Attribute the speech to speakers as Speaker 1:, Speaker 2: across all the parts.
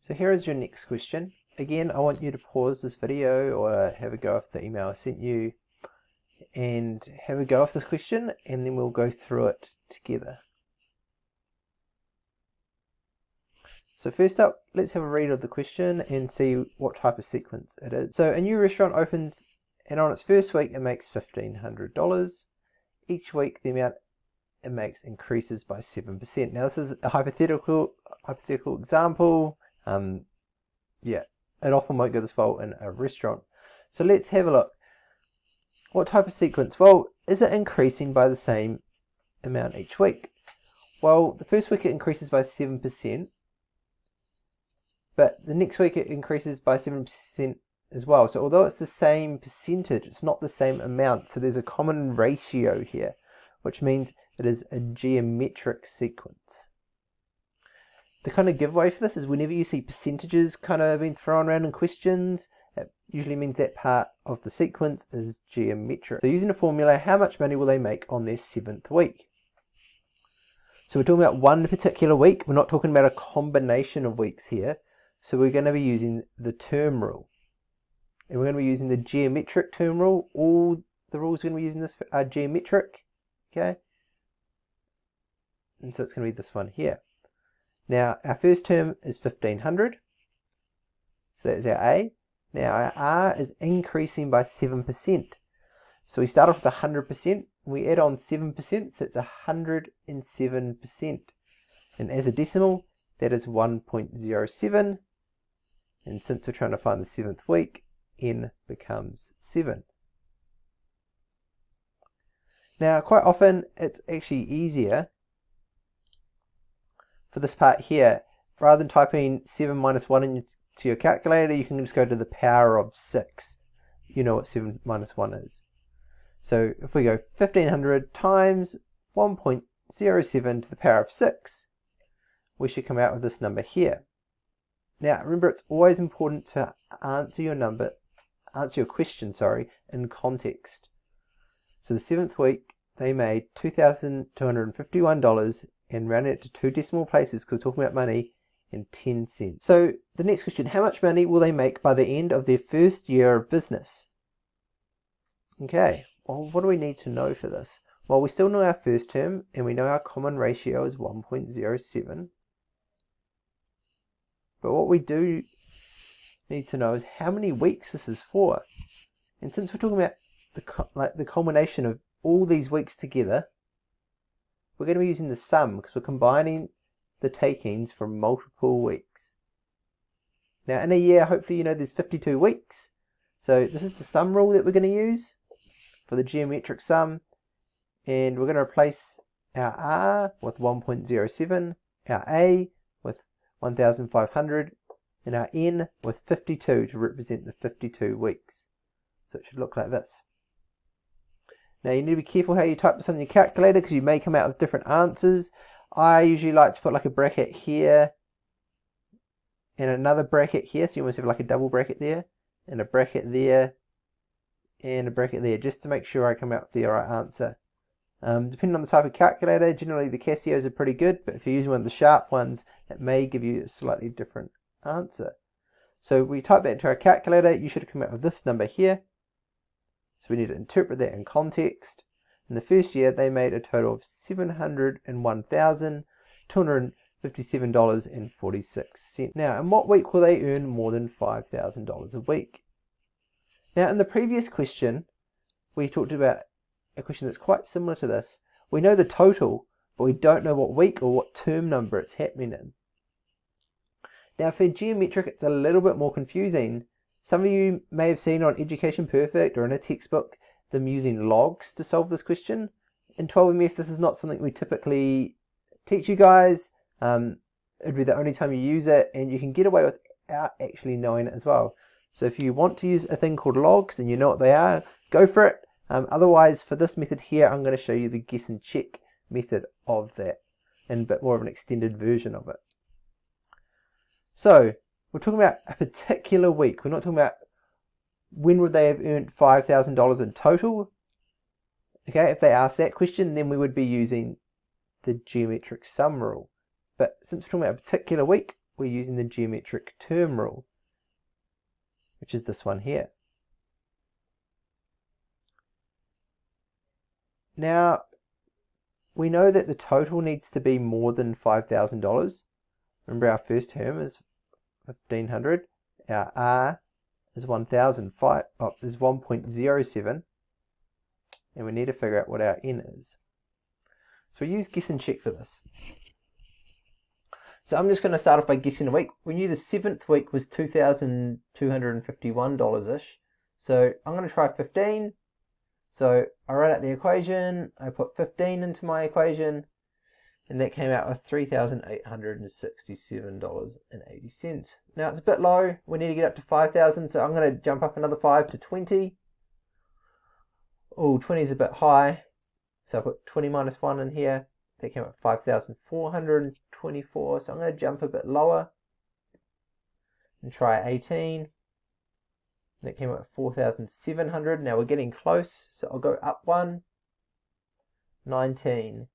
Speaker 1: So here is your next question. Again, I want you to pause this video or have a go off the email I sent you and have a go off this question, and then we'll go through it together. So first up, let's have a read of the question and see what type of sequence it is. So a new restaurant opens, and on its first week it makes $1,500. Each week the amount it makes increases by 7%. Now this is a hypothetical example. Yeah, it often won't go this well in a restaurant. So let's have a look. What type of sequence? Well, is it increasing by the same amount each week? Well, the first week it increases by 7%, but the next week it increases by 7% as well. So although it's the same percentage, it's not the same amount. So there's a common ratio here, which means it is a geometric sequence. The kind of giveaway for this is whenever you see percentages kind of being thrown around in questions, it usually means that part of the sequence is geometric. So using a formula, how much money will they make on their 7th week? So we're talking about one particular week. We're not talking about a combination of weeks here. So we're going to be using the term rule. And we're going to be using the geometric term rule. All the rules we're going to be using this are geometric. Okay? And so it's going to be this one here. Now, our first term is 1,500. So that's our A. Now, our R is increasing by 7%. So we start off with 100%. We add on 7%, so it's 107%. And as a decimal, that is 1.07. And since we're trying to find the 7th week, N becomes 7. Now, quite often, it's actually easier for this part here. Rather than typing 7 minus 1 into your calculator, you can just go to the power of 6. You know what 7 minus 1 is. So if we go 1,500 times 1.07 to the power of 6, we should come out with this number here. Now remember, it's always important to answer your question, in context. So the 7th week, they made $2,251 and rounded it to 2 decimal places because we're talking about money, and 10 cents. So the next question, how much money will they make by the end of their first year of business? Okay, well, what do we need to know for this? Well, we still know our first term, and we know our common ratio is 1.07. But what we do need to know is how many weeks this is for. And since we're talking about the culmination of all these weeks together, we're going to be using the sum because we're combining the takings from multiple weeks. Now in a year, hopefully you know there's 52 weeks. So this is the sum rule that we're going to use for the geometric sum. And we're going to replace our R with 1.07, our A with 1,500, and our N with 52 to represent the 52 weeks. So it should look like this. Now you need to be careful how you type this on your calculator because you may come out with different answers. I usually like to put like a bracket here and another bracket here, so you almost have like a double bracket there, and a bracket there, and a bracket there, just to make sure I come out with the right answer. Depending on the type of calculator, generally the Casios are pretty good, but if you're using one of the sharp ones, it may give you a slightly different answer. So we type that into our calculator, you should come out with this number here. So we need to interpret that in context. In the first year, they made a total of $701,257.46. Now, in what week will they earn more than $5,000 a week? Now, in the previous question, we talked about a question that's quite similar to this. We know the total, but we don't know what week or what term number it's happening in. Now, for geometric, it's a little bit more confusing. Some of you may have seen on Education Perfect or in a textbook them using logs to solve this question. In 12MF, this is not something we typically teach you guys. It'd be the only time you use it, and you can get away without actually knowing it as well. So if you want to use a thing called logs and you know what they are, go for it. Otherwise, for this method here, I'm going to show you the guess and check method of that, and a bit more of an extended version of it. So we're talking about a particular week. We're not talking about when would they have earned $5,000 in total. Okay, if they ask that question, then we would be using the geometric sum rule. But since we're talking about a particular week, we're using the geometric term rule, which is this one here. Now, we know that the total needs to be more than $5,000. Remember, our first term is 1,500. Our R is 1,000. Is 1.07. And we need to figure out what our N is. So we use guess and check for this. So I'm just going to start off by guessing a week. We knew the 7th week was $2,251-ish. So I'm going to try 15. So I write out the equation, I put 15 into my equation, and that came out with $3,867.80. Now it's a bit low, we need to get up to 5,000, so I'm going to jump up another 5 to 20. Oh, 20 is a bit high, so I put 20 minus 1 in here. That came out 5,424, so I'm going to jump a bit lower and try 18. That came out 4,700. Now we're getting close, so I'll go up 1. 19.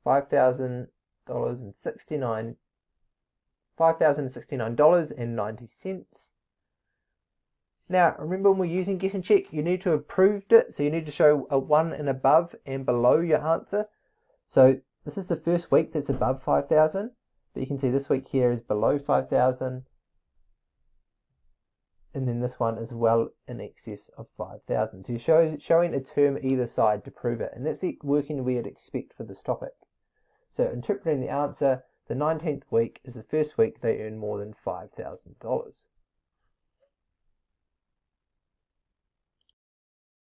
Speaker 1: $5,069.90. Now remember, when we're using guess and check, you need to have proved it, so you need to show a 1 and above and below your answer. So this is the first week that's above 5,000, but you can see this week here is below 5,000. And then this one is well in excess of 5,000. So you're showing a term either side to prove it. And that's the working we'd expect for this topic. So interpreting the answer, the 19th week is the first week they earn more than $5,000.